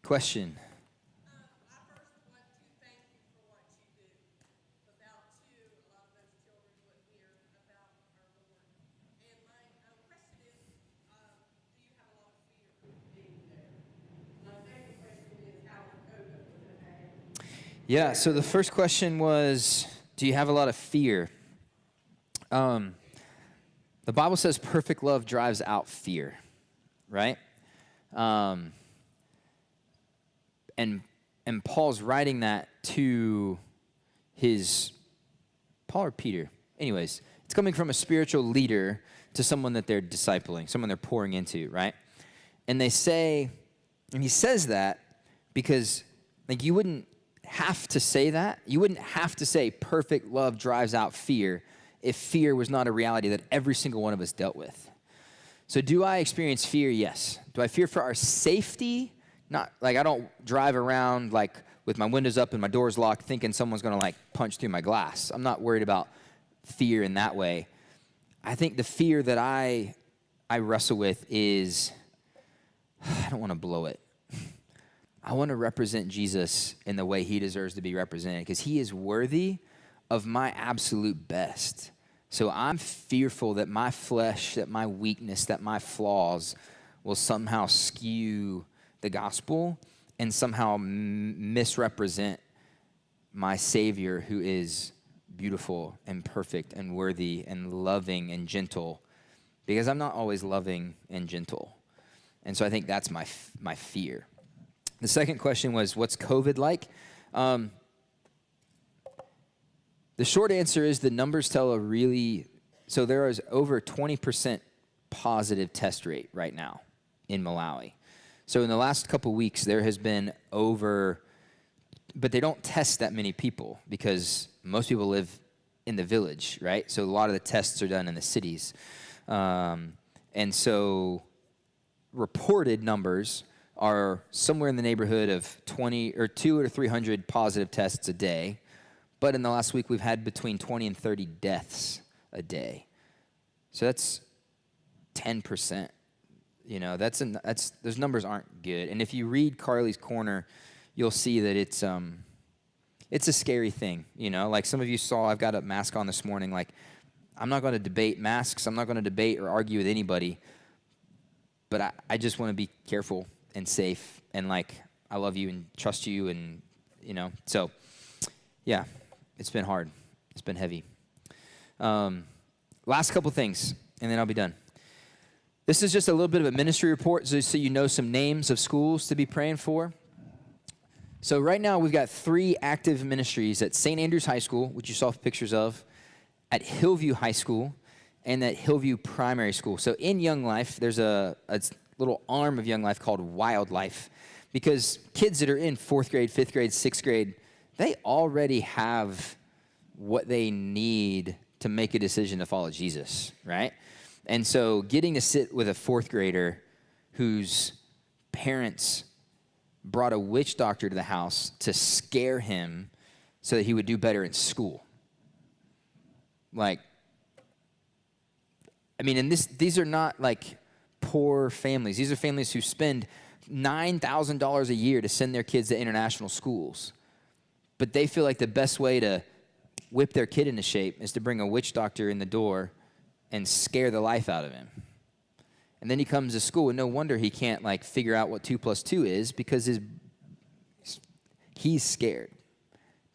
Question. I first want to thank you for what you do. Without you, a lot of those children wouldn't hear about our Lord. And my question is, do you have a lot of fear being there? My second question is, how is COVID going to act? Yeah, so the first question was, do you have a lot of fear? The Bible says perfect love drives out fear, right? And Paul's writing that to Paul or Peter? Anyways, it's coming from a spiritual leader to someone that they're discipling, someone they're pouring into, right? And he says that because, like, you wouldn't have to say that. You wouldn't have to say perfect love drives out fear if fear was not a reality that every single one of us dealt with. So do I experience fear? Yes. Do I fear for our safety? Not like I don't drive around like with my windows up and my doors locked thinking someone's going to like punch through my glass. I'm not worried about fear in that way. I think the fear that I wrestle with is I don't want to blow it. I want to represent Jesus in the way he deserves to be represented because he is worthy of my absolute best. So I'm fearful that my flesh, that my weakness, that my flaws will somehow skew the gospel and somehow misrepresent my Savior who is beautiful and perfect and worthy and loving and gentle, because I'm not always loving and gentle. And so I think that's my fear. The second question was, what's COVID like? The short answer is the numbers tell so there is over 20% positive test rate right now in Malawi. So in the last couple weeks, there has been but they don't test that many people because most people live in the village, right? So a lot of the tests are done in the cities. And so reported numbers are somewhere in the neighborhood of 200 or 300 positive tests a day. But in the last week, we've had between 20 and 30 deaths a day. So that's 10%. You know, those numbers aren't good. And if you read Carly's Corner, you'll see that it's a scary thing. You know, like some of you saw, I've got a mask on this morning. Like, I'm not going to debate masks. I'm not going to debate or argue with anybody. But I just want to be careful and safe. And, like, I love you and trust you. And, you know, so, yeah, it's been hard. It's been heavy. Last couple things, and then I'll be done. This is just a little bit of a ministry report so you know some names of schools to be praying for. So right now we've got 3 active ministries at St. Andrews High School, which you saw pictures of, at Hillview High School, and at Hillview Primary School. So in Young Life, there's a little arm of Young Life called Wild Life, because kids that are in 4th grade, 5th grade, 6th grade, they already have what they need to make a decision to follow Jesus, right? And so getting to sit with a 4th grader whose parents brought a witch doctor to the house to scare him so that he would do better in school. Like, I mean, and these are not like poor families. These are families who spend $9,000 a year to send their kids to international schools. But they feel like the best way to whip their kid into shape is to bring a witch doctor in the door and scare the life out of him. And then he comes to school, and no wonder he can't, like, figure out what 2 + 2 is, because he's scared.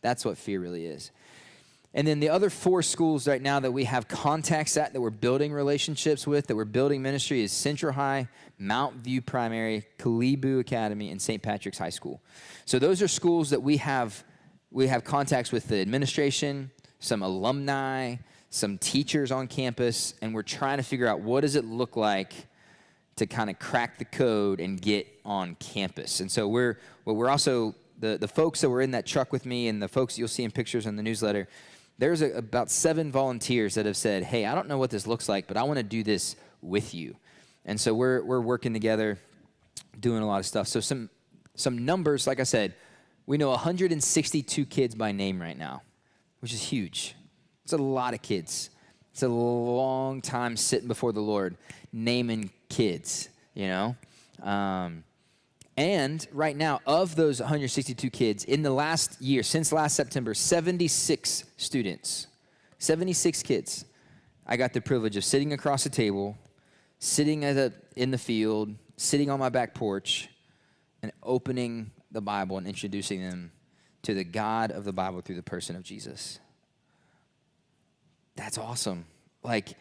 That's what fear really is. And then the other 4 schools right now that we have contacts at, that we're building relationships with, that we're building ministry, is Central High, Mount View Primary, Kalibu Academy, and St. Patrick's High School. So those are schools that we have contacts with the administration, some alumni, some teachers on campus, and we're trying to figure out what does it look like to kind of crack the code and get on campus. And so we're also, the folks that were in that truck with me and the folks you'll see in pictures in the newsletter, there's about 7 volunteers that have said, hey, I don't know what this looks like, but I want to do this with you. And so we're working together, doing a lot of stuff. So some numbers, like I said, we know 162 kids by name right now, which is huge. It's a lot of kids. It's a long time sitting before the Lord, naming kids, you know. And right now, of those 162 kids, in the last year, since last September, 76 students, 76 kids, I got the privilege of sitting across the table, sitting in the field, sitting on my back porch, and opening the Bible and introducing them to the God of the Bible through the person of Jesus. That's awesome. Like,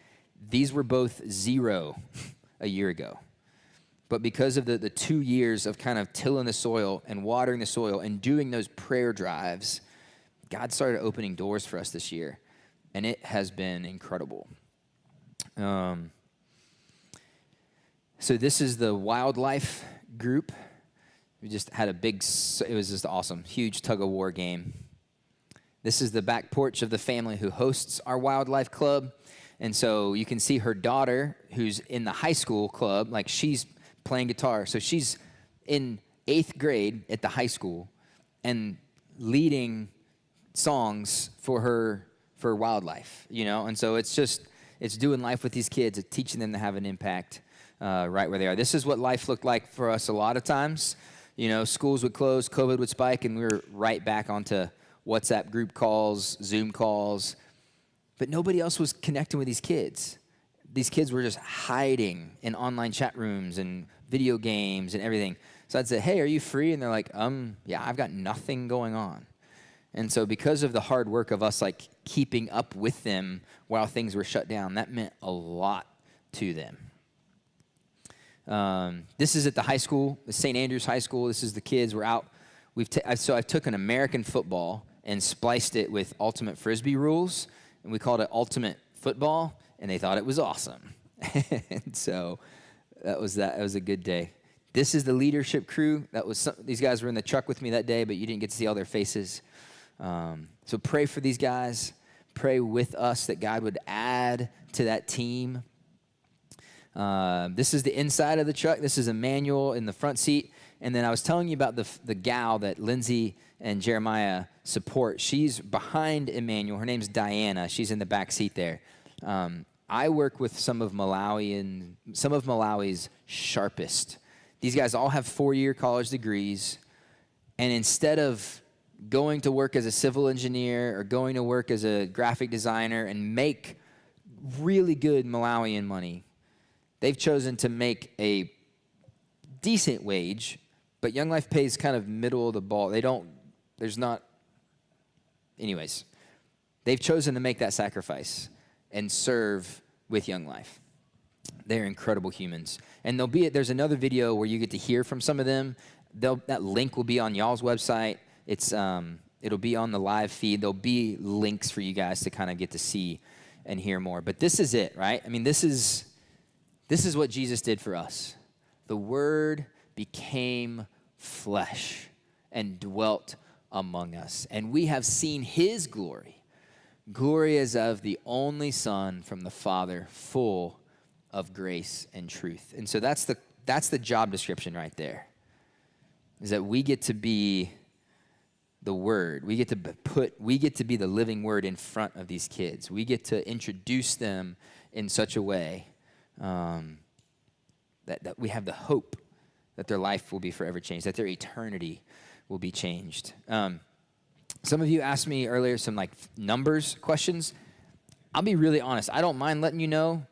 these were both 0 a year ago. But because of the 2 years of kind of tilling the soil and watering the soil and doing those prayer drives, God started opening doors for us this year. And it has been incredible. So this is the wildlife group. We just had it was just awesome, huge tug-of-war game. This is the back porch of the family who hosts our wildlife club. And so you can see her daughter, who's in the high school club, like she's playing guitar. So she's in 8th grade at the high school and leading songs for wildlife, you know? And so it's doing life with these kids, it's teaching them to have an impact right where they are. This is what life looked like for us a lot of times. You know, schools would close, COVID would spike, and we were right back onto WhatsApp group calls, Zoom calls, but nobody else was connecting with these kids. These kids were just hiding in online chat rooms and video games and everything. So I'd say, hey, are you free? And they're like, yeah, I've got nothing going on. And so because of the hard work of us, like, keeping up with them while things were shut down, that meant a lot to them. This is at the high school, the St. Andrews High School. This is the kids. We're out. So I took an American football and spliced it with ultimate Frisbee rules, and we called it ultimate football, and they thought it was awesome. And so that was that. It was a good day. This is the leadership crew. These guys were in the truck with me that day, but you didn't get to see all their faces. So pray for these guys. Pray with us that God would add to that team. This is the inside of the truck. This is Emmanuel in the front seat. And then I was telling you about the gal that Lindsay and Jeremiah support. She's behind Emmanuel. Her name's Diana. She's in the back seat there. I work with some of Malawi's sharpest. These guys all have 4-year college degrees. And instead of going to work as a civil engineer or going to work as a graphic designer and make really good Malawian money, they've chosen to make a decent wage, but Young Life pays kind of middle of the ball. Anyways, they've chosen to make that sacrifice and serve with Young Life. They're incredible humans. And there's another video where you get to hear from some of them. That link will be on y'all's website. It'll be on the live feed. There'll be links for you guys to kind of get to see and hear more. But this is it, right? I mean, this is what Jesus did for us. The Word became flesh and dwelt among us. And we have seen his glory. Glory as of the only Son from the Father, full of grace and truth. And so that's the job description right there. Is that we get to be the Word. We get to be the living Word in front of these kids. We get to introduce them in such a way that we have the hope that their life will be forever changed, that their eternity will be changed. Some of you asked me earlier some numbers questions. I'll be really honest. I don't mind letting you know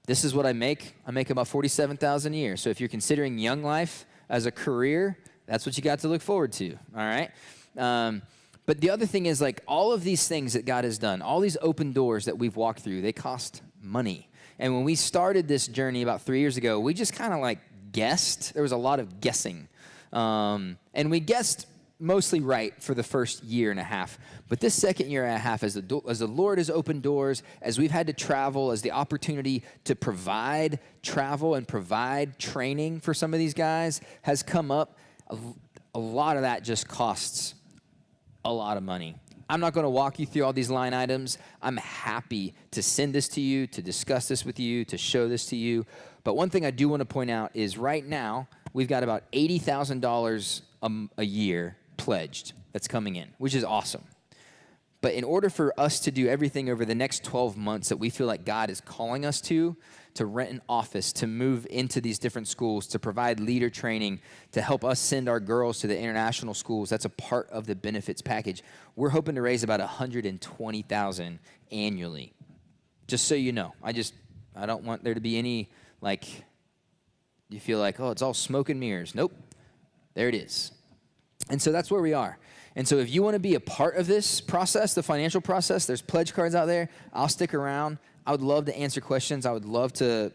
this is what I make. I make about $47,000 a year. So if you're considering Young Life as a career, that's what you got to look forward to. All right. But the other thing is all of these things that God has done, all these open doors that we've walked through, they cost money. And when we started this journey about 3 years ago, we just kind of guessed. There was a lot of guessing. And we guessed mostly right for the first year and a half. But this second year and a half, as the Lord has opened doors, as we've had to travel, as the opportunity to provide travel and provide training for some of these guys has come up, a lot of that just costs a lot of money. I'm not going to walk you through all these line items. I'm happy to send this to you, to discuss this with you, to show this to you. But one thing I do want to point out is right now, we've got about $80,000 a year pledged that's coming in, which is awesome. But in order for us to do everything over the next 12 months that we feel like God is calling us to rent an office, to move into these different schools, to provide leader training, to help us send our girls to the international schools, that's a part of the benefits package. We're hoping to raise about $120,000 annually. Just so you know. I don't want there to be any, you feel oh, it's all smoke and mirrors. Nope. There it is. And so that's where we are. And so if you want to be a part of this process, the financial process, there's pledge cards out there. I'll stick around. I would love to answer questions. I would love to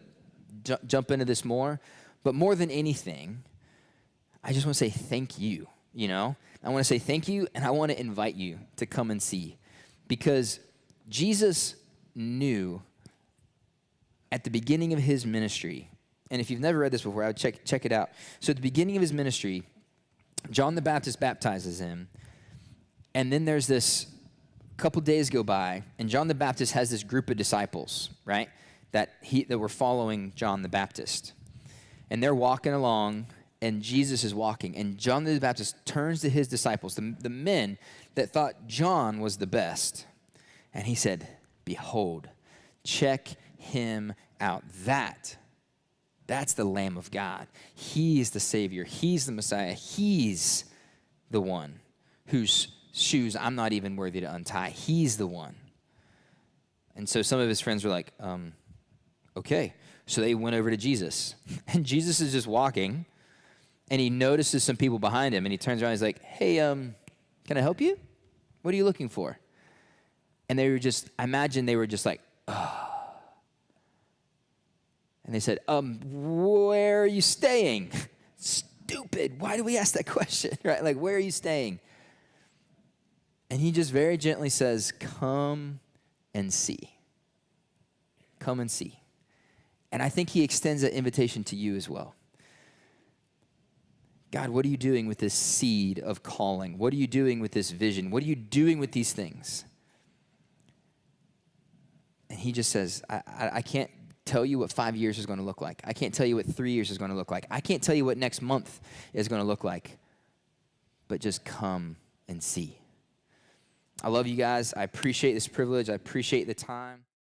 jump into this more. But more than anything, I just want to say thank you, I want to say thank you, and I want to invite you to come and see. Because Jesus knew at the beginning of his ministry, and if you've never read this before, I would check it out. So at the beginning of his ministry, John the Baptist baptizes him, and then there's this couple days go by, and John the Baptist has this group of disciples, right, that were following John the Baptist. And they're walking along, and Jesus is walking, and John the Baptist turns to his disciples, the men that thought John was the best, and he said, "Behold, check him out. That's the Lamb of God. He's the Savior. He's the Messiah. He's the one whose shoes I'm not even worthy to untie. He's the one." And so some of his friends were like, okay. So they went over to Jesus. And Jesus is just walking, and he notices some people behind him, and he turns around and he's like, "Hey, can I help you? What are you looking for?" And I imagine they were just like, oh. And they said, where are you staying? Stupid. Why do we ask that question, right? Like, where are you staying? And he just very gently says, come and see. Come and see. And I think he extends that invitation to you as well. God, what are you doing with this seed of calling? What are you doing with this vision? What are you doing with these things? And he just says, I can't tell you what 5 years is going to look like. I can't tell you what 3 years is going to look like. I can't tell you what next month is going to look like. But just come and see. I love you guys. I appreciate this privilege. I appreciate the time.